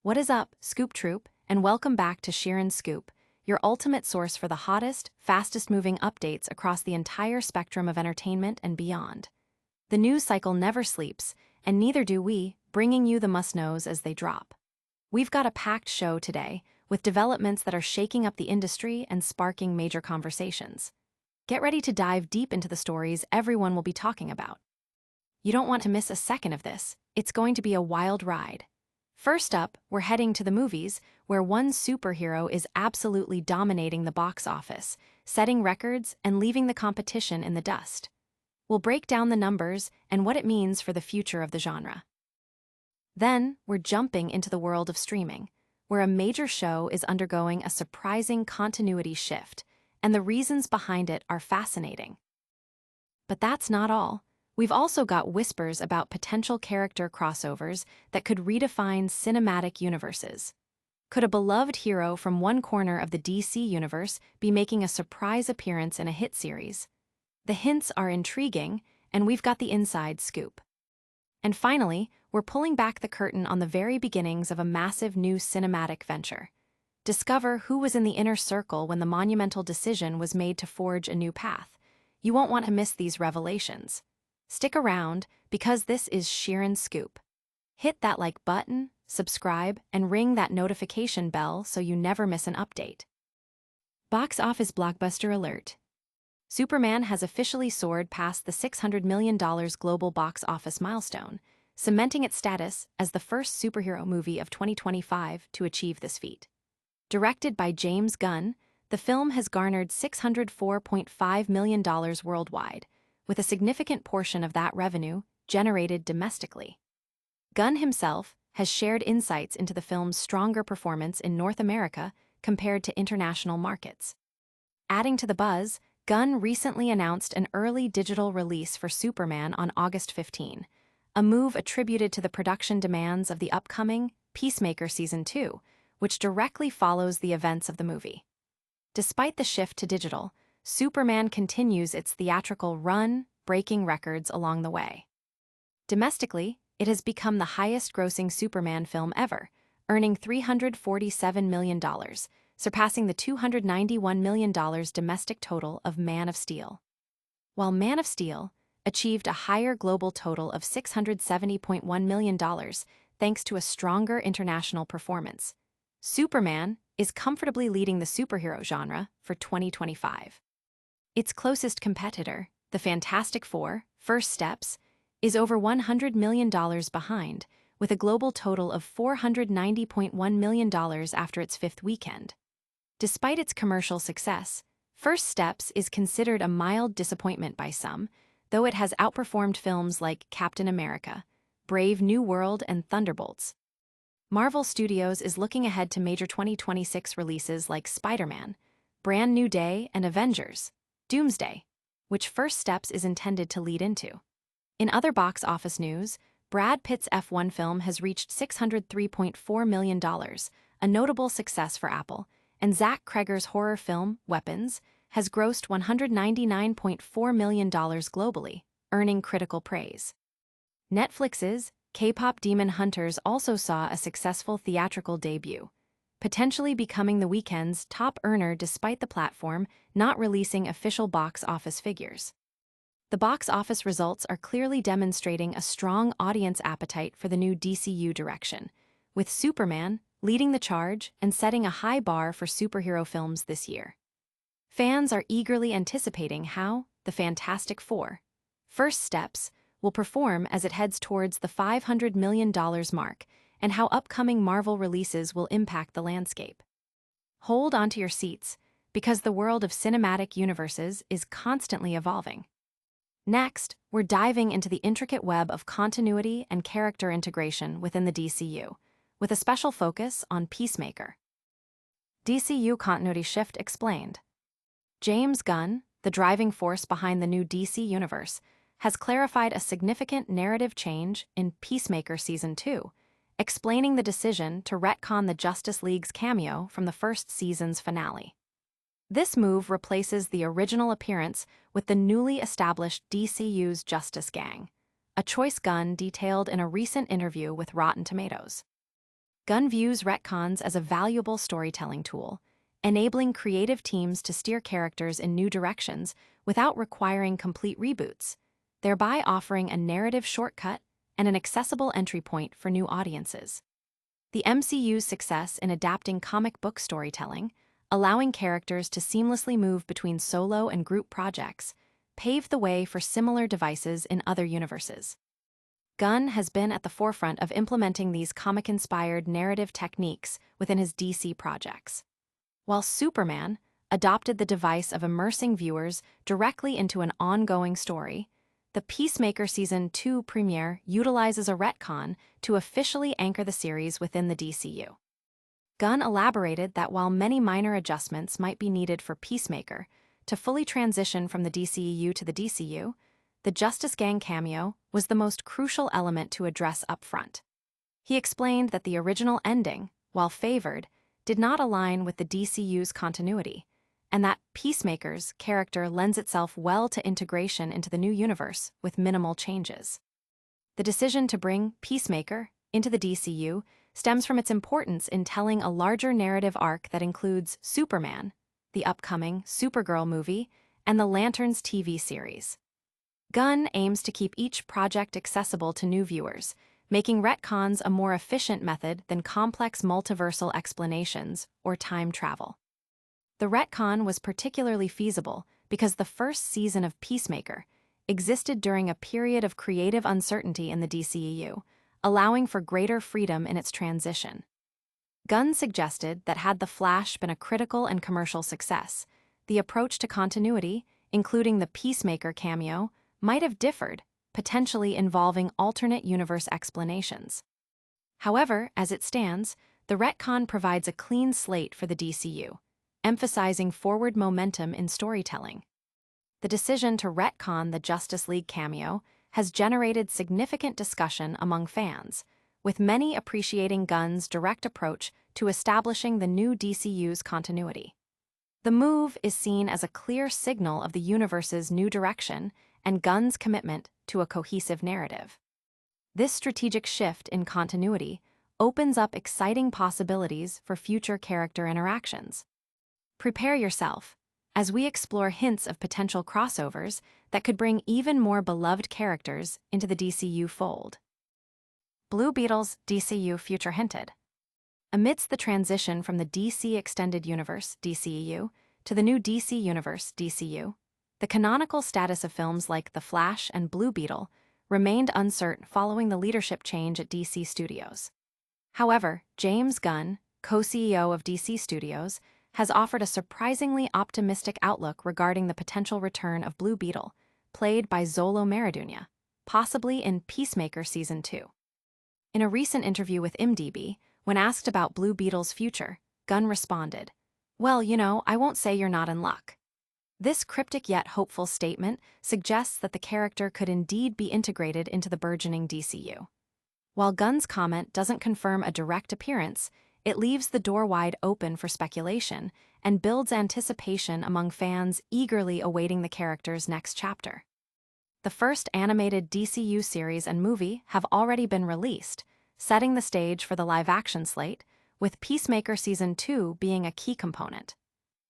What is up, Scoop Troop, and welcome back to Sheeran's Scoop, your ultimate source for the hottest, fastest-moving updates across the entire spectrum of entertainment and beyond. The news cycle never sleeps, and neither do we, bringing you the must-knows as they drop. We've got a packed show today, with developments that are shaking up the industry and sparking major conversations. Get ready to dive deep into the stories everyone will be talking about. You don't want to miss a second of this. It's going to be a wild ride. First up, we're heading to the movies, where one superhero is absolutely dominating the box office, setting records and leaving the competition in the dust. We'll break down the numbers and what it means for the future of the genre. Then, we're jumping into the world of streaming, where a major show is undergoing a surprising continuity shift, and the reasons behind it are fascinating. But that's not all. We've also got whispers about potential character crossovers that could redefine cinematic universes. Could a beloved hero from one corner of the DC universe be making a surprise appearance in a hit series? The hints are intriguing, and we've got the inside scoop. And finally, we're pulling back the curtain on the very beginnings of a massive new cinematic venture. Discover who was in the inner circle when the monumental decision was made to forge a new path. You won't want to miss these revelations. Stick around, because this is Sheeran's Scoop. Hit that like button, subscribe, and ring that notification bell so you never miss an update. Box office blockbuster alert. Superman has officially soared past the $600 million global box office milestone, cementing its status as the first superhero movie of 2025 to achieve this feat. Directed by James Gunn, the film has garnered $604.5 million worldwide, with a significant portion of that revenue generated domestically. Gunn himself has shared insights into the film's stronger performance in North America compared to international markets. Adding to the buzz, Gunn recently announced an early digital release for Superman on August 15, a move attributed to the production demands of the upcoming Peacemaker Season 2, which directly follows the events of the movie. Despite the shift to digital, Superman continues its theatrical run, breaking records along the way. Domestically, it has become the highest-grossing Superman film ever, earning $347 million, surpassing the $291 million domestic total of Man of Steel. While Man of Steel achieved a higher global total of $670.1 million thanks to a stronger international performance, Superman is comfortably leading the superhero genre for 2025. Its closest competitor, the Fantastic Four, First Steps, is over $100 million behind, with a global total of $490.1 million after its fifth weekend. Despite its commercial success, First Steps is considered a mild disappointment by some, though it has outperformed films like Captain America, Brave New World, and Thunderbolts. Marvel Studios is looking ahead to major 2026 releases like Spider-Man, Brand New Day, and Avengers: Doomsday, which First Steps is intended to lead into. In other box office news, Brad Pitt's F1 film has reached $603.4 million, a notable success for Apple, and Zach Cregger's horror film, Weapons, has grossed $199.4 million globally, earning critical praise. Netflix's K-pop Demon Hunters also saw a successful theatrical debut, potentially becoming the weekend's top earner despite the platform not releasing official box office figures. The box office results are clearly demonstrating a strong audience appetite for the new DCU direction, with Superman leading the charge and setting a high bar for superhero films this year. Fans are eagerly anticipating how the Fantastic Four, First Steps, will perform as it heads towards the $500 million mark, and how upcoming Marvel releases will impact the landscape. Hold onto your seats, because the world of cinematic universes is constantly evolving. Next, we're diving into the intricate web of continuity and character integration within the DCU, with a special focus on Peacemaker. DCU continuity shift explained. James Gunn, the driving force behind the new DC universe, has clarified a significant narrative change in Peacemaker Season 2, explaining the decision to retcon the Justice League's cameo from the first season's finale. This move replaces the original appearance with the newly established DCU's Justice Gang, a choice Gunn detailed in a recent interview with Rotten Tomatoes. Gunn views retcons as a valuable storytelling tool, enabling creative teams to steer characters in new directions without requiring complete reboots, thereby offering a narrative shortcut and an accessible entry point for new audiences. The MCU's success in adapting comic book storytelling, allowing characters to seamlessly move between solo and group projects, paved the way for similar devices in other universes. Gunn has been at the forefront of implementing these comic-inspired narrative techniques within his DC projects. While Superman adopted the device of immersing viewers directly into an ongoing story, the Peacemaker Season 2 premiere utilizes a retcon to officially anchor the series within the DCU. Gunn elaborated that while many minor adjustments might be needed for Peacemaker to fully transition from the DCEU to the DCU, the Justice Gang cameo was the most crucial element to address upfront. He explained that the original ending, while favored, did not align with the DCU's continuity, and that Peacemaker's character lends itself well to integration into the new universe with minimal changes. The decision to bring Peacemaker into the DCU stems from its importance in telling a larger narrative arc that includes Superman, the upcoming Supergirl movie, and the Lanterns TV series. Gunn aims to keep each project accessible to new viewers, making retcons a more efficient method than complex multiversal explanations or time travel. The retcon was particularly feasible because the first season of Peacemaker existed during a period of creative uncertainty in the DCEU, allowing for greater freedom in its transition. Gunn suggested that had The Flash been a critical and commercial success, the approach to continuity, including the Peacemaker cameo, might have differed, potentially involving alternate universe explanations. However, as it stands, the retcon provides a clean slate for the DCU, emphasizing forward momentum in storytelling. The decision to retcon the Justice League cameo has generated significant discussion among fans, with many appreciating Gunn's direct approach to establishing the new DCU's continuity. The move is seen as a clear signal of the universe's new direction and Gunn's commitment to a cohesive narrative. This strategic shift in continuity opens up exciting possibilities for future character interactions. Prepare yourself as we explore hints of potential crossovers that could bring even more beloved characters into the DCU fold. Blue Beetle's DCU future hinted. Amidst the transition from the DC Extended Universe, DCEU, to the new DC Universe, DCU, the canonical status of films like The Flash and Blue Beetle remained uncertain following the leadership change at DC Studios. However, James Gunn, co-CEO of DC Studios, has offered a surprisingly optimistic outlook regarding the potential return of Blue Beetle, played by Zolo Maridueña, possibly in Peacemaker Season 2. In a recent interview with IMDb, when asked about Blue Beetle's future, Gunn responded, "Well, I won't say you're not in luck." This cryptic yet hopeful statement suggests that the character could indeed be integrated into the burgeoning DCU. While Gunn's comment doesn't confirm a direct appearance, it leaves the door wide open for speculation and builds anticipation among fans eagerly awaiting the character's next chapter. The first animated DCU series and movie have already been released, setting the stage for the live-action slate, with Peacemaker Season 2 being a key component.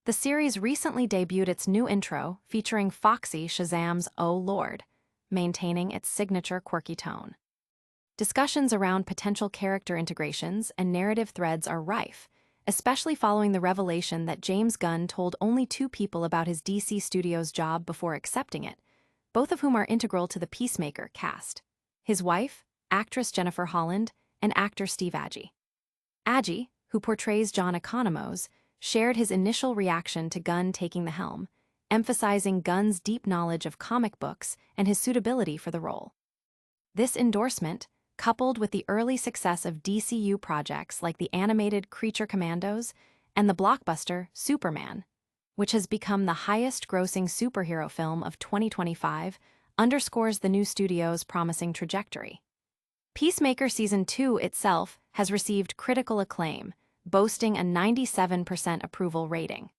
The series recently debuted its new intro featuring Foxy Shazam's "Oh Lord," maintaining its signature quirky tone. Discussions around potential character integrations and narrative threads are rife, especially following the revelation that James Gunn told only 2 people about his DC Studios job before accepting it, both of whom are integral to the Peacemaker cast: his wife, actress Jennifer Holland, and actor Steve Agee. Agee, who portrays John Economos, shared his initial reaction to Gunn taking the helm, emphasizing Gunn's deep knowledge of comic books and his suitability for the role. This endorsement, coupled with the early success of DCU projects like the animated Creature Commandos and the blockbuster Superman, which has become the highest-grossing superhero film of 2025, underscores the new studio's promising trajectory. Peacemaker Season 2 itself has received critical acclaim, boasting a 97% approval rating.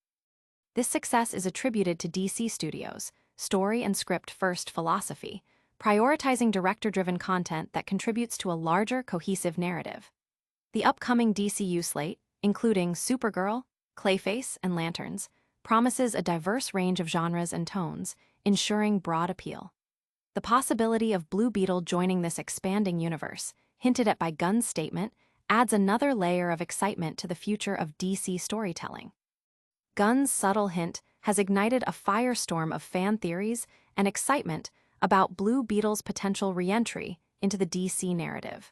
This success is attributed to DC Studios' story and script-first philosophy, prioritizing director-driven content that contributes to a larger, cohesive narrative. The upcoming DCU slate, including Supergirl, Clayface, and Lanterns, promises a diverse range of genres and tones, ensuring broad appeal. The possibility of Blue Beetle joining this expanding universe, hinted at by Gunn's statement, adds another layer of excitement to the future of DC storytelling. Gunn's subtle hint has ignited a firestorm of fan theories and excitement about Blue Beetle's potential re-entry into the DC narrative.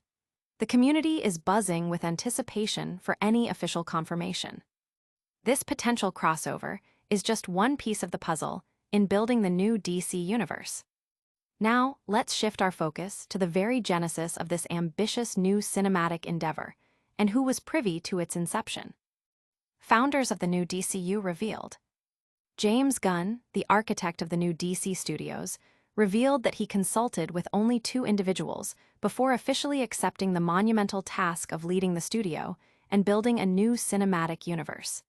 The community is buzzing with anticipation for any official confirmation. This potential crossover is just one piece of the puzzle in building the new DC universe. Now, let's shift our focus to the very genesis of this ambitious new cinematic endeavor and who was privy to its inception. Founders of the new DCU revealed. James Gunn, the architect of the new DC studios, revealed that he consulted with only 2 individuals before officially accepting the monumental task of leading the studio and building a new cinematic universe.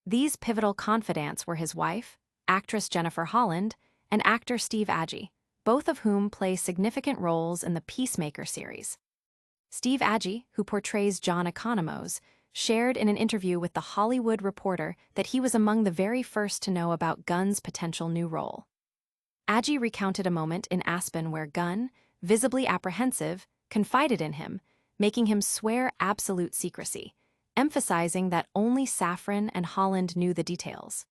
These pivotal confidants were his wife, actress Jennifer Holland, and actor Steve Agee, both of whom play significant roles in the Peacemaker series. Steve Agee, who portrays John Economos, shared in an interview with The Hollywood Reporter that he was among the very first to know about Gunn's potential new role. Agee recounted a moment in Aspen where Gunn, visibly apprehensive, confided in him, making him swear absolute secrecy, emphasizing that only Safran and Holland knew the details.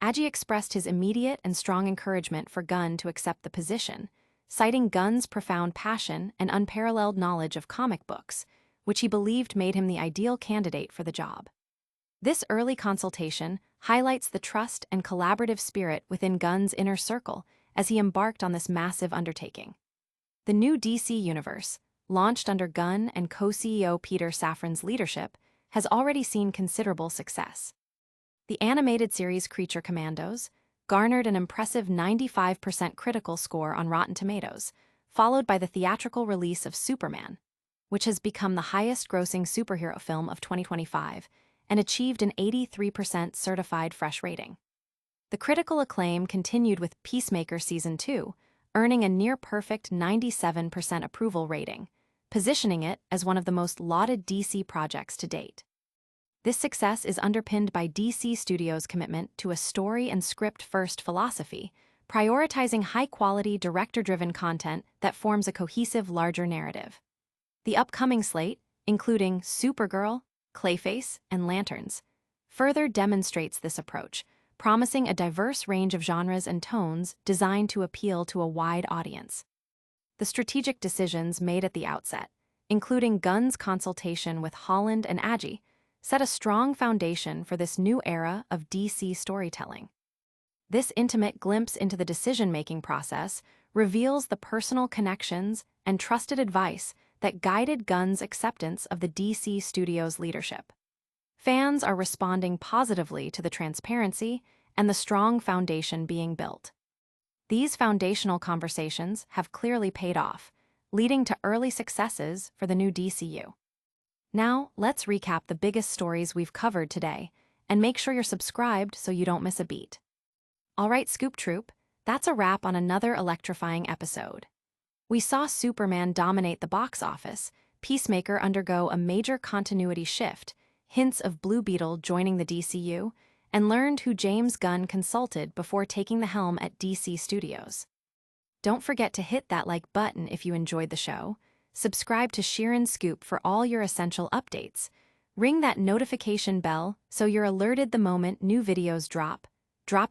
Agee expressed his immediate and strong encouragement for Gunn to accept the position, citing Gunn's profound passion and unparalleled knowledge of comic books, which he believed made him the ideal candidate for the job. This early consultation highlights the trust and collaborative spirit within Gunn's inner circle as he embarked on this massive undertaking. The new DC universe, launched under Gunn and co-CEO Peter Safran's leadership, has already seen considerable success. The animated series Creature Commandos garnered an impressive 95% critical score on Rotten Tomatoes, followed by the theatrical release of Superman, which has become the highest-grossing superhero film of 2025 and achieved an 83% certified fresh rating. The critical acclaim continued with Peacemaker Season 2, earning a near-perfect 97% approval rating, positioning it as one of the most lauded DC projects to date. This success is underpinned by DC Studios' commitment to a story and script-first philosophy, prioritizing high-quality, director-driven content that forms a cohesive, larger narrative. The upcoming slate, including Supergirl, Clayface, and Lanterns, further demonstrates this approach, promising a diverse range of genres and tones designed to appeal to a wide audience. The strategic decisions made at the outset, including Gunn's consultation with Holland and Agee, set a strong foundation for this new era of DC storytelling. This intimate glimpse into the decision-making process reveals the personal connections and trusted advice that guided Gunn's acceptance of the DC Studios' leadership. Fans are responding positively to the transparency and the strong foundation being built. These foundational conversations have clearly paid off, leading to early successes for the new DCU. Now, let's recap the biggest stories we've covered today, and make sure you're subscribed so you don't miss a beat. Alright, Scoop Troop, that's a wrap on another electrifying episode. We saw Superman dominate the box office, Peacemaker undergo a major continuity shift, hints of Blue Beetle joining the DCU, and learned who James Gunn consulted before taking the helm at DC Studios. Don't forget to hit that like button if you enjoyed the show, subscribe to Sheeran Scoop for all your essential updates, ring that notification bell so you're alerted the moment new videos drop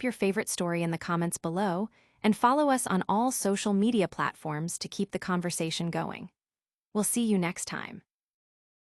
your favorite story in the comments below, and follow us on all social media platforms to keep the conversation going. We'll see you next time.